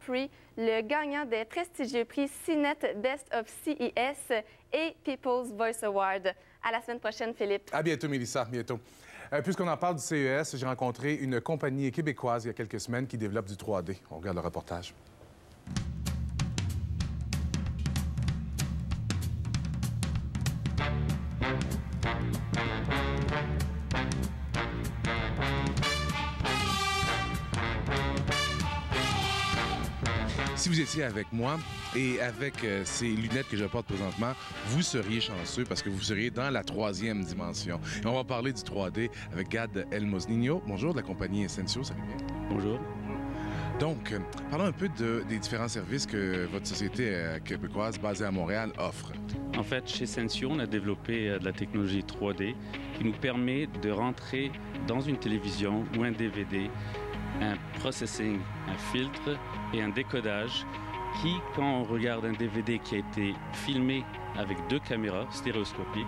Prix, le gagnant des prestigieux prix CNET Best of CES et People's Voice Award. À la semaine prochaine, Philippe. À bientôt, Mélissa. Bientôt. Puisqu'on en parle du CES, j'ai rencontré une compagnie québécoise il y a quelques semaines qui développe du 3D. On regarde le reportage. Si vous étiez avec moi et avec ces lunettes que je porte présentement, vous seriez chanceux parce que vous seriez dans la 3e dimension. Et on va parler du 3D avec Gad Elmosnino. Bonjour, de la compagnie Essensio, ça va bien? Bonjour. Donc, parlons un peu des différents services que votre société québécoise basée à Montréal offre. En fait, chez Essensio, on a développé de la technologie 3D qui nous permet de rentrer dans une télévision ou un DVD un processing, un filtre et un décodage qui, quand on regarde un DVD qui a été filmé avec 2 caméras stéréoscopiques,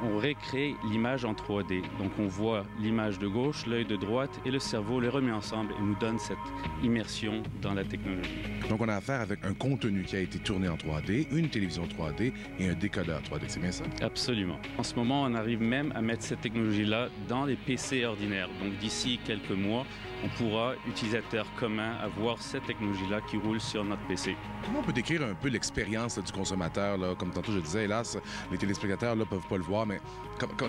on récrée l'image en 3D. Donc on voit l'image de gauche, l'œil de droite et le cerveau les remet ensemble et nous donne cette immersion dans la technologie. Donc on a affaire avec un contenu qui a été tourné en 3D, une télévision 3D et un décodeur 3D, c'est bien ça? Absolument. En ce moment, on arrive même à mettre cette technologie-là dans les PC ordinaires. Donc d'ici quelques mois, on pourra, utilisateurs communs, avoir cette technologie-là qui roule sur notre PC. Comment on peut décrire un peu l'expérience du consommateur? Là? Comme tantôt je disais, hélas, les téléspectateurs ne peuvent pas le voir, mais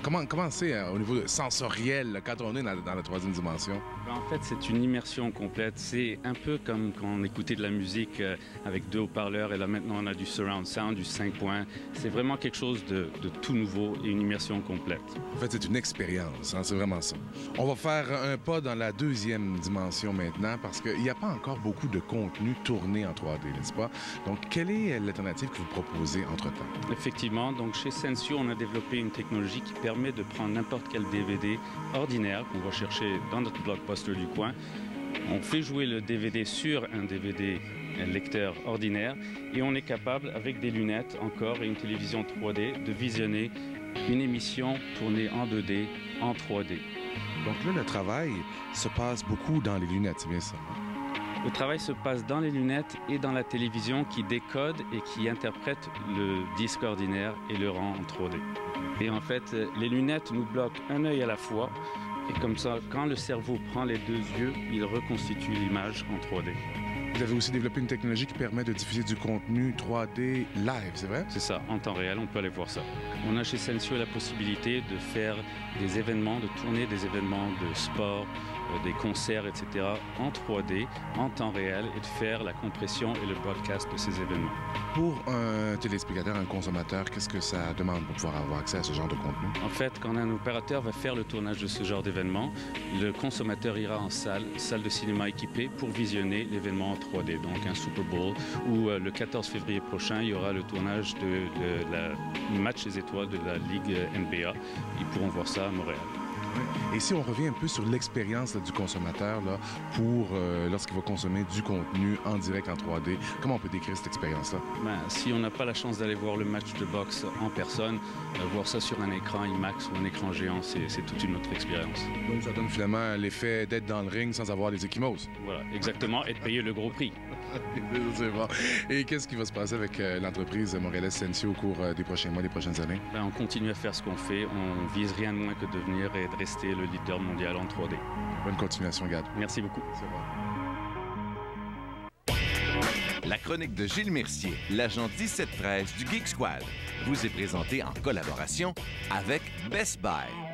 comment c'est au niveau sensoriel là, quand on est dans la 3e dimension? En fait, c'est une immersion complète. C'est un peu comme quand on écoutait de la musique avec 2 haut-parleurs et là maintenant on a du surround sound, du 5 points. C'est vraiment quelque chose de tout nouveau et une immersion complète. En fait, c'est une expérience, hein? C'est vraiment ça. On va faire un pas dans la 2e dimension maintenant parce qu'il n'y a pas encore beaucoup de contenu tourné en 3D, n'est-ce pas? Donc, quelle est l'alternative que vous proposez entre-temps? Effectivement, donc chez Essensio, on a développé une technologie qui permet de prendre n'importe quel DVD ordinaire qu'on va chercher dans notre blockbuster du coin. On fait jouer le DVD sur un DVD un lecteur ordinaire et on est capable, avec des lunettes encore et une télévision 3D, de visionner une émission tournée en 2D, en 3D. Donc là, le travail se passe beaucoup dans les lunettes, c'est bien ça? Le travail se passe dans les lunettes et dans la télévision qui décode et qui interprète le disque ordinaire et le rend en 3D. Et en fait, les lunettes nous bloquent un œil à la fois. Et comme ça, quand le cerveau prend les 2 yeux, il reconstitue l'image en 3D. Vous avez aussi développé une technologie qui permet de diffuser du contenu 3D live, c'est vrai? C'est ça, en temps réel, on peut aller voir ça. On a chez Essensio la possibilité de faire des événements, de tourner des événements de sport, des concerts, etc. en 3D, en temps réel, et de faire la compression et le broadcast de ces événements. Pour un téléspectateur, un consommateur, qu'est-ce que ça demande pour pouvoir avoir accès à ce genre de contenu? En fait, quand un opérateur va faire le tournage de ce genre d'événement, le consommateur ira en salle de cinéma équipée pour visionner l'événement en 3D. Donc un Super Bowl où le 14 février prochain, il y aura le tournage du match des étoiles de la Ligue NBA. Ils pourront voir ça à Montréal. Et si on revient un peu sur l'expérience du consommateur là, pour lorsqu'il va consommer du contenu en direct en 3D, comment on peut décrire cette expérience-là? Si on n'a pas la chance d'aller voir le match de boxe en personne, voir ça sur un écran IMAX ou un écran géant, c'est toute une autre expérience. Donc ça donne finalement l'effet d'être dans le ring sans avoir les ecchymoses. Voilà, exactement, et de payer le gros prix. C'est bon. Et qu'est-ce qui va se passer avec l'entreprise montréalaise Essensio au cours des prochains mois, des prochaines années? On continue à faire ce qu'on fait. On vise rien de moins que de devenir et de rester le leader mondial en 3D. Bonne continuation, Gad. Merci beaucoup. La chronique de Gilles Mercier, l'agent 1713 du Geek Squad, vous est présentée en collaboration avec Best Buy.